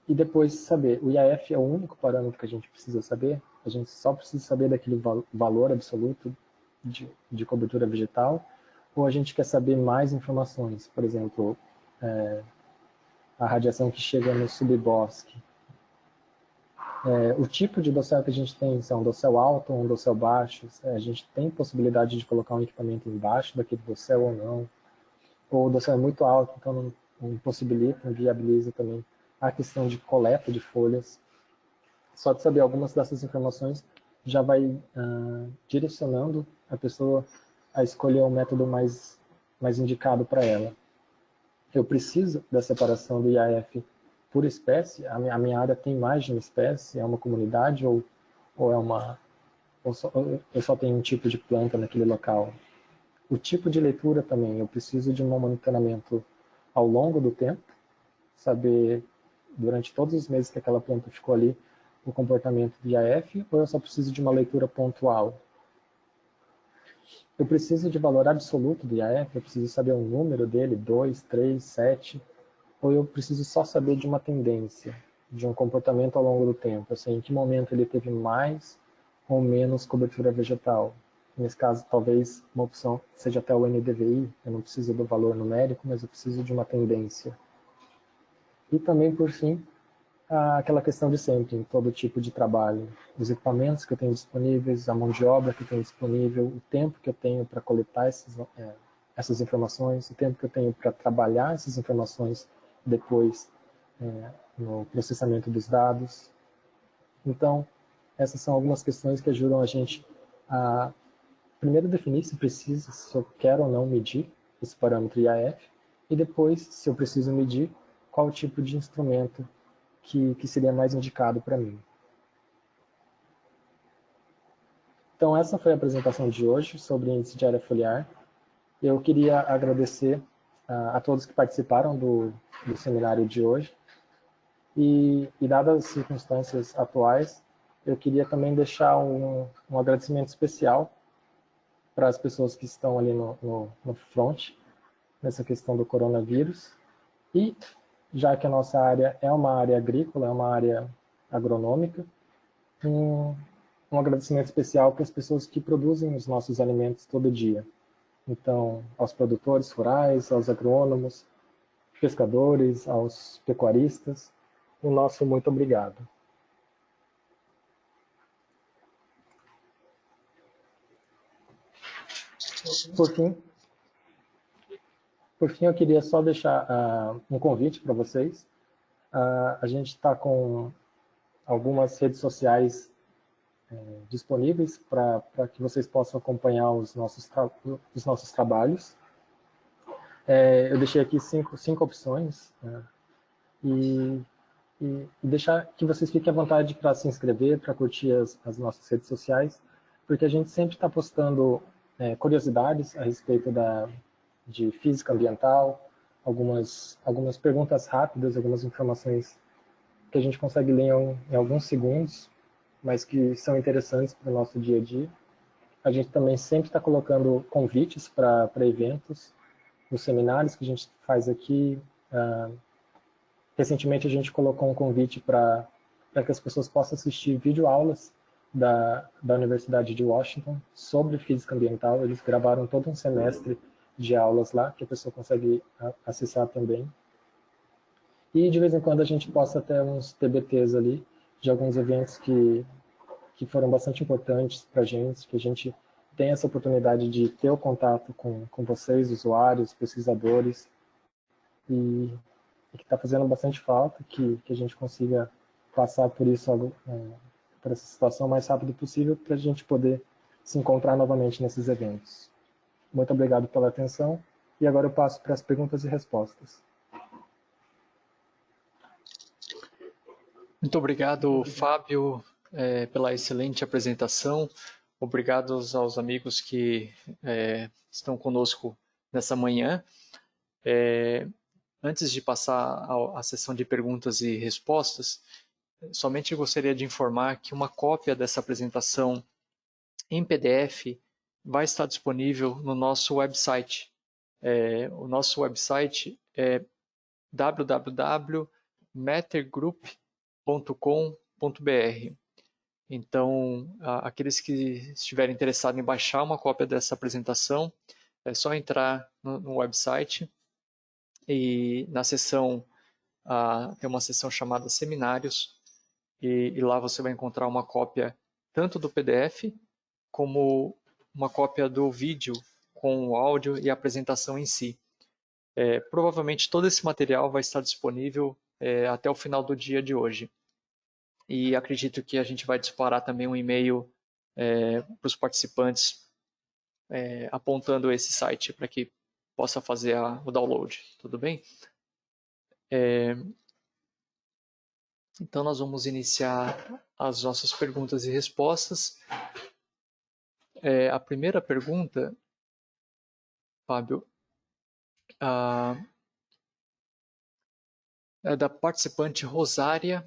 E depois saber, o IAF é o único parâmetro que a gente precisa saber? A gente só precisa saber daquele valor absoluto de cobertura vegetal? Ou a gente quer saber mais informações? Por exemplo, a radiação que chega no subbosque. O tipo de dossel que a gente tem são um dossel alto ou um dossel baixo. A gente tem possibilidade de colocar um equipamento embaixo daquele dossel ou não. Ou o dossel é muito alto, então não impossibilita, inviabiliza também a questão de coleta de folhas. Só de saber algumas dessas informações já vai direcionando a pessoa a escolher o método mais indicado para ela. Eu preciso da separação do IAF por espécie. A minha área tem mais de uma espécie, é uma comunidade ou é uma... eu só tenho um tipo de planta naquele local. O tipo de leitura também, eu preciso de um monitoramento ao longo do tempo, saber durante todos os meses que aquela planta ficou ali o comportamento do IAF, ou eu só preciso de uma leitura pontual? Eu preciso de valor absoluto do IAF, eu preciso saber o número dele, 2, 3, 7, ou eu preciso só saber de uma tendência, de um comportamento ao longo do tempo, assim, em que momento ele teve mais ou menos cobertura vegetal. Nesse caso, talvez uma opção seja até o NDVI, eu não preciso do valor numérico, mas eu preciso de uma tendência. E também, por fim, aquela questão de sempre, em todo tipo de trabalho. Os equipamentos que eu tenho disponíveis, a mão de obra que eu tenho disponível, o tempo que eu tenho para coletar essas informações, o tempo que eu tenho para trabalhar essas informações depois no processamento dos dados. Então, essas são algumas questões que ajudam a gente a, primeiro, definir se precisa, se eu quero ou não medir esse parâmetro IAF, e depois, se eu preciso medir, qual tipo de instrumento que seria mais indicado para mim. Então, essa foi a apresentação de hoje sobre índice de área foliar. Eu queria agradecer a todos que participaram do seminário de hoje. E dadas as circunstâncias atuais, eu queria também deixar um agradecimento especial para as pessoas que estão ali no front, nessa questão do coronavírus. E, já que a nossa área é uma área agrícola, é uma área agronômica, um agradecimento especial para as pessoas que produzem os nossos alimentos todo dia. Então, aos produtores rurais, aos agrônomos, pescadores, aos pecuaristas, o nosso muito obrigado. Por fim, eu queria só deixar um convite para vocês. A gente está com algumas redes sociais disponíveis para que vocês possam acompanhar os nossos trabalhos. Eu deixei aqui cinco opções, né? e deixar que vocês fiquem à vontade para se inscrever, para curtir as nossas redes sociais, porque a gente sempre está postando curiosidades a respeito de física ambiental, algumas perguntas rápidas, algumas informações que a gente consegue ler em alguns segundos, mas que são interessantes para o nosso dia a dia. A gente também sempre está colocando convites para eventos, os seminários que a gente faz aqui. Recentemente a gente colocou um convite para que as pessoas possam assistir videoaulas da Universidade de Washington sobre física ambiental. Eles gravaram todo um semestre de aulas lá, que a pessoa consegue acessar também. E de vez em quando a gente posta até uns TBTs ali, de alguns eventos que foram bastante importantes para a gente, que a gente tem essa oportunidade de ter o contato com vocês, usuários, pesquisadores, e que está fazendo bastante falta, que a gente consiga passar por isso, por essa situação o mais rápido possível, para a gente poder se encontrar novamente nesses eventos. Muito obrigado pela atenção, e agora eu passo para as perguntas e respostas.
Muito obrigado, Fábio, pela excelente apresentação. Obrigado aos amigos que estão conosco nessa manhã. Antes de passar à sessão de perguntas e respostas, somente gostaria de informar que uma cópia dessa apresentação em PDF vai estar disponível no nosso website. O nosso website é www.mattergroup.com.br. Então, aqueles que estiverem interessados em baixar uma cópia dessa apresentação, é só entrar no website e na seção tem uma seção chamada Seminários, e lá você vai encontrar uma cópia tanto do PDF como uma cópia do vídeo com o áudio e a apresentação em si. Provavelmente todo esse material vai estar disponível até o final do dia de hoje. E acredito que a gente vai disparar também um e-mail para os participantes apontando esse site para que possa fazer o download. Tudo bem? Então nós vamos iniciar as nossas perguntas e respostas. A primeira pergunta, Fábio, é da participante Rosária.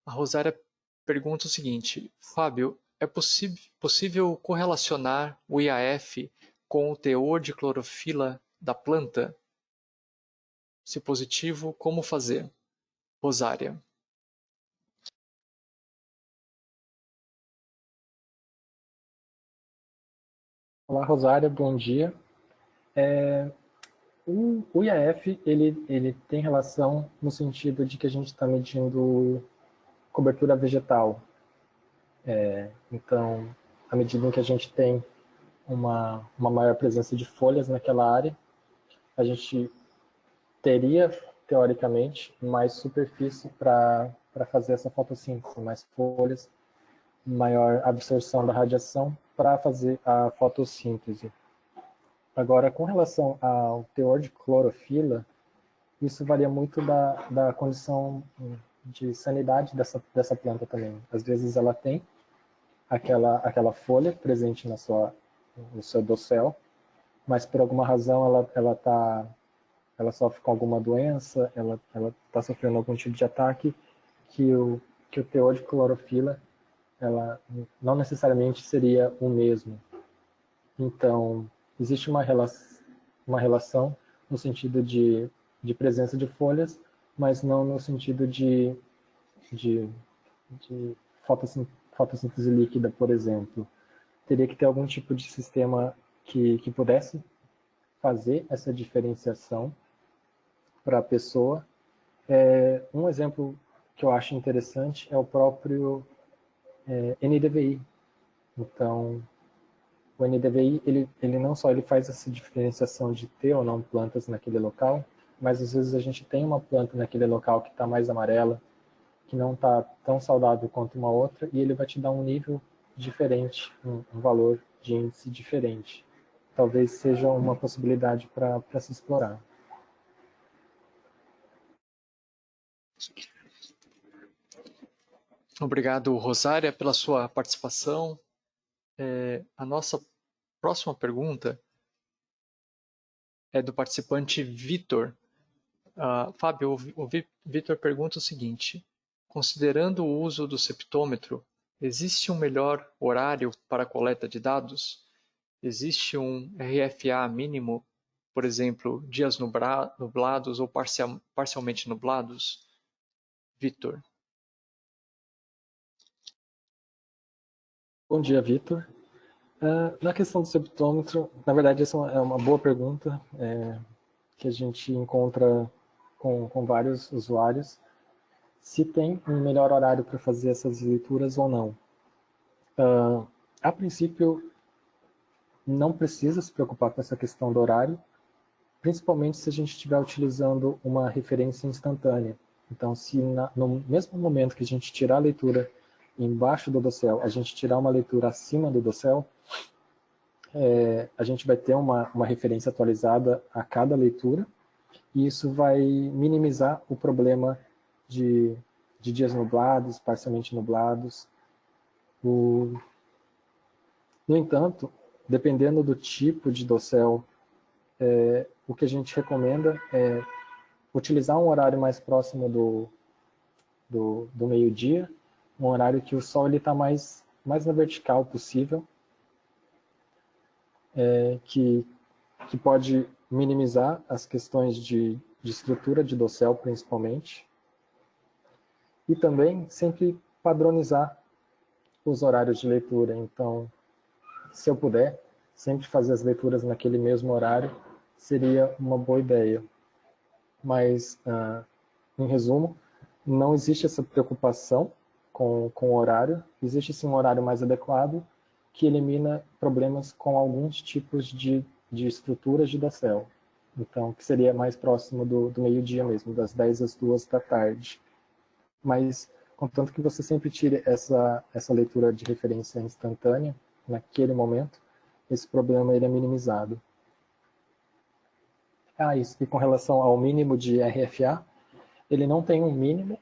A Rosária pergunta o seguinte: Fábio, é possível correlacionar o IAF com o teor de clorofila da planta? Se positivo, como fazer? Rosária.
Olá, Rosária, bom dia. O IAF ele tem relação no sentido de que a gente está medindo cobertura vegetal. Então, à medida em que a gente tem uma maior presença de folhas naquela área, a gente teria, teoricamente, mais superfície para fazer essa fotossíntese, mais folhas, maior absorção da radiação para fazer a fotossíntese. Agora, com relação ao teor de clorofila, isso varia muito da condição de sanidade dessa planta também. Às vezes ela tem aquela folha presente no seu dossel, mas por alguma razão ela sofre com alguma doença, ela está sofrendo algum tipo de ataque, que o teor de clorofila ela não necessariamente seria o mesmo. Então, existe uma relação no sentido de presença de folhas, mas não no sentido de fotossíntese líquida, por exemplo. Teria que ter algum tipo de sistema que pudesse fazer essa diferenciação para a pessoa. Um exemplo que eu acho interessante é o próprio NDVI. Então, o NDVI, ele não só ele faz essa diferenciação de ter ou não plantas naquele local, mas às vezes a gente tem uma planta naquele local que está mais amarela, que não está tão saudável quanto uma outra, e ele vai te dar um nível diferente, um valor de índice diferente. Talvez seja uma possibilidade para se explorar.
Obrigado, Rosária, pela sua participação. A nossa próxima pergunta é do participante Vitor. Fábio, o Vitor pergunta o seguinte: considerando o uso do septômetro, existe um melhor horário para a coleta de dados? Existe um RFA mínimo, por exemplo, dias nublados ou parcialmente nublados? Vitor.
Bom dia, Vitor. Na questão do septômetro, na verdade, essa é uma boa pergunta que a gente encontra com vários usuários. Se tem um melhor horário para fazer essas leituras ou não. A princípio, não precisa se preocupar com essa questão do horário, principalmente se a gente estiver utilizando uma referência instantânea. Então, se no mesmo momento que a gente tirar a leitura embaixo do dossel, a gente tirar uma leitura acima do dossel, a gente vai ter uma referência atualizada a cada leitura, e isso vai minimizar o problema de dias nublados, parcialmente nublados. No entanto, dependendo do tipo de dossel, o que a gente recomenda é utilizar um horário mais próximo do meio-dia, um horário que o sol está mais na vertical possível, que pode minimizar as questões de estrutura de dossel, principalmente, e também sempre padronizar os horários de leitura. Então, se eu puder, sempre fazer as leituras naquele mesmo horário seria uma boa ideia. Mas em resumo, não existe essa preocupação com o horário, existe sim um horário mais adequado que elimina problemas com alguns tipos de estruturas de docel. Então, que seria mais próximo do meio-dia mesmo, das 10 às 2 da tarde. Mas, contanto que você sempre tire essa leitura de referência instantânea, naquele momento, esse problema ele é minimizado. Isso. E com relação ao mínimo de RFA, ele não tem um mínimo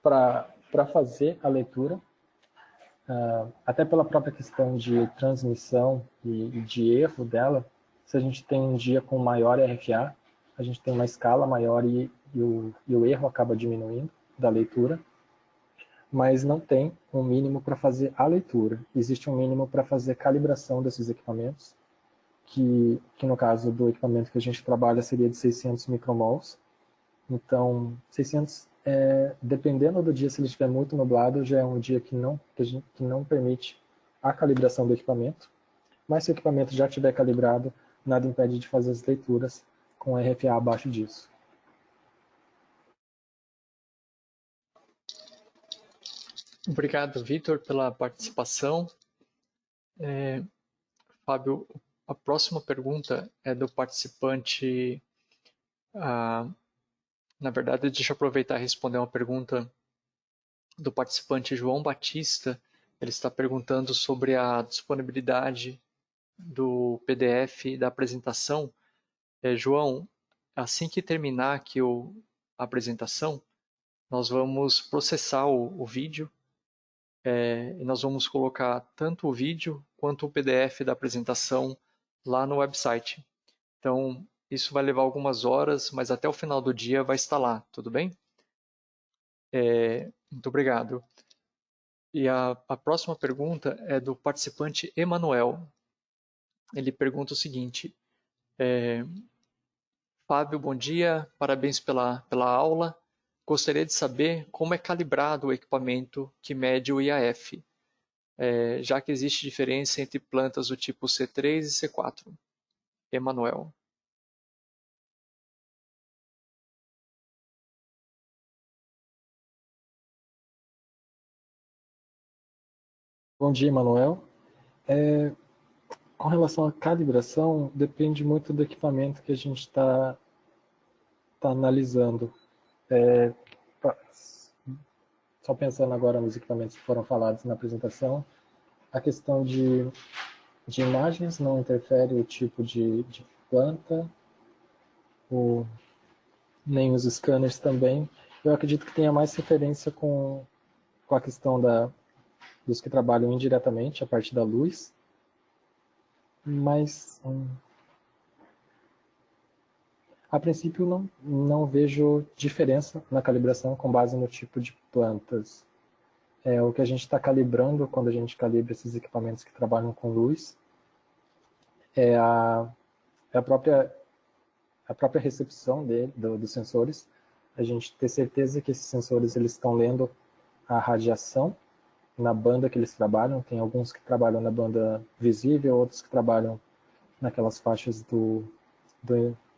para fazer a leitura, até pela própria questão de transmissão e de erro dela. Se a gente tem um dia com maior RFA, a gente tem uma escala maior e o erro acaba diminuindo da leitura, mas não tem um mínimo para fazer a leitura. Existe um mínimo para fazer calibração desses equipamentos, que no caso do equipamento que a gente trabalha seria de 600 micromols. Então, 600, dependendo do dia, se ele estiver muito nublado, já é um dia que não permite a calibração do equipamento. Mas se o equipamento já estiver calibrado, nada impede de fazer as leituras com RFA abaixo disso.
Obrigado, Vitor, pela participação. Fábio, a próxima pergunta é do participante. Na verdade, deixa eu aproveitar e responder uma pergunta do participante João Batista. Ele está perguntando sobre a disponibilidade do PDF da apresentação. João, assim que terminar aqui a apresentação, nós vamos processar o vídeo e nós vamos colocar tanto o vídeo quanto o PDF da apresentação lá no website. Então, isso vai levar algumas horas, mas até o final do dia vai estar lá, tudo bem? Muito obrigado. E a próxima pergunta é do participante Emanuel. Ele pergunta o seguinte: Fábio, bom dia, parabéns pela aula. Gostaria de saber como é calibrado o equipamento que mede o IAF, já que existe diferença entre plantas do tipo C3 e C4. Emanuel.
Bom dia, Emanuel. Com relação à calibração, depende muito do equipamento que a gente está analisando. Só pensando agora nos equipamentos que foram falados na apresentação, a questão de imagens não interfere o tipo de planta, nem os scanners também. Eu acredito que tenha mais referência com a questão dos que trabalham indiretamente, a parte da luz, mas a princípio não vejo diferença na calibração com base no tipo de plantas. O que a gente está calibrando quando a gente calibra esses equipamentos que trabalham com luz é a própria recepção dos sensores. A gente ter certeza que esses sensores eles estão lendo a radiação na banda que eles trabalham. Tem alguns que trabalham na banda visível, outros que trabalham naquelas faixas do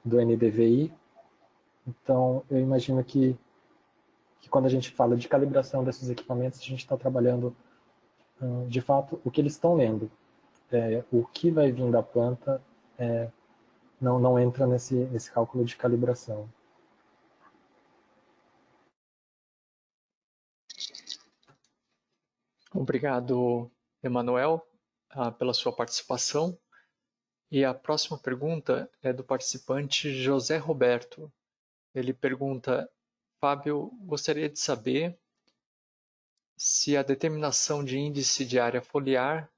NDVI. Então, eu imagino que quando a gente fala de calibração desses equipamentos, a gente está trabalhando, de fato, o que eles estão lendo. O que vai vir da planta não entra nesse cálculo de calibração.
Obrigado, Emanuel, pela sua participação. E a próxima pergunta é do participante José Roberto. Ele pergunta: Fábio, gostaria de saber se a determinação de índice de área foliar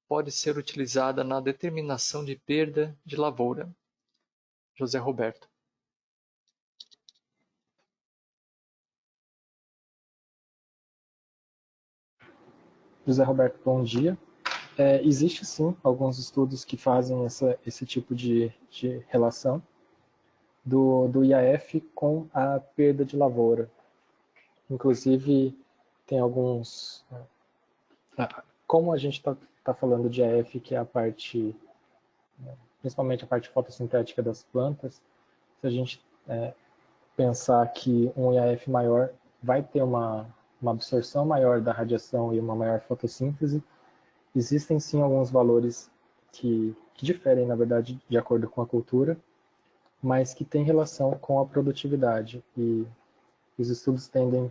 pode ser utilizada na determinação de perda de lavoura. José Roberto.
José Roberto, bom dia. Existe sim alguns estudos que fazem esse tipo de relação do IAF com a perda de lavoura. Inclusive, tem alguns... Como a gente está falando de IAF, que é a parte, principalmente a parte fotossintética das plantas, se a gente pensar que um IAF maior vai ter uma absorção maior da radiação e uma maior fotossíntese. Existem sim alguns valores que diferem, na verdade, de acordo com a cultura, mas que têm relação com a produtividade. E os estudos tendem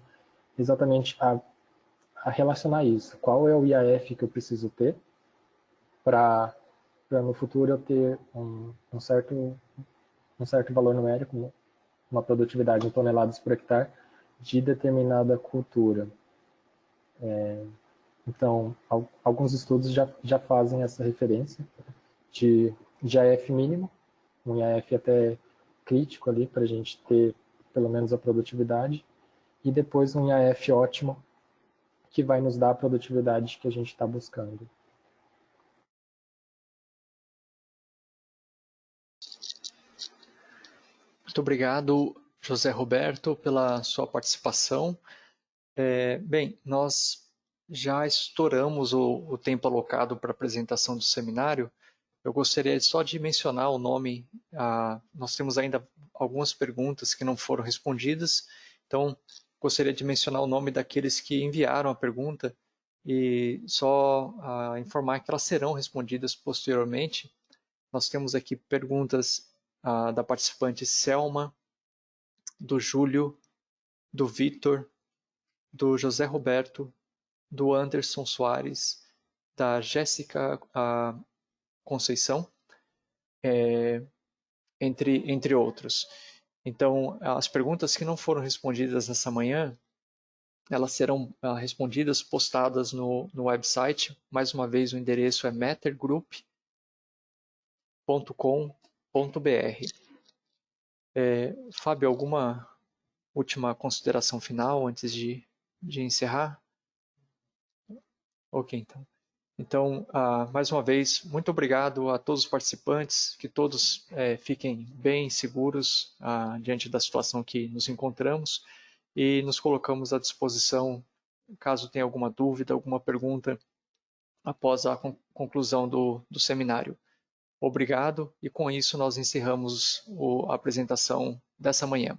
exatamente a relacionar isso. Qual é o IAF que eu preciso ter para no futuro eu ter um certo valor numérico, uma produtividade em toneladas por hectare de determinada cultura. Então, alguns estudos já fazem essa referência de IAF mínimo, um IAF até crítico ali para a gente ter pelo menos a produtividade, e depois um IAF ótimo que vai nos dar a produtividade que a gente está buscando.
Muito obrigado, José Roberto, pela sua participação. Bem, nós já estouramos o tempo alocado para a apresentação do seminário. Eu gostaria só de mencionar o nome. Nós temos ainda algumas perguntas que não foram respondidas, então gostaria de mencionar o nome daqueles que enviaram a pergunta e só informar que elas serão respondidas posteriormente. Nós temos aqui perguntas da participante Selma, do Júlio, do Vitor, do José Roberto, do Anderson Soares, da Jéssica Conceição, entre outros. Então, as perguntas que não foram respondidas nessa manhã, elas serão respondidas, postadas no website. Mais uma vez, o endereço é mattergroup.com.br. Fábio, alguma última consideração final antes de encerrar? Ok, então. Então, mais uma vez, muito obrigado a todos os participantes, que todos fiquem bem seguros diante da situação que nos encontramos e nos colocamos à disposição caso tenha alguma dúvida, alguma pergunta após a conclusão do seminário. Obrigado e com isso nós encerramos a apresentação dessa manhã.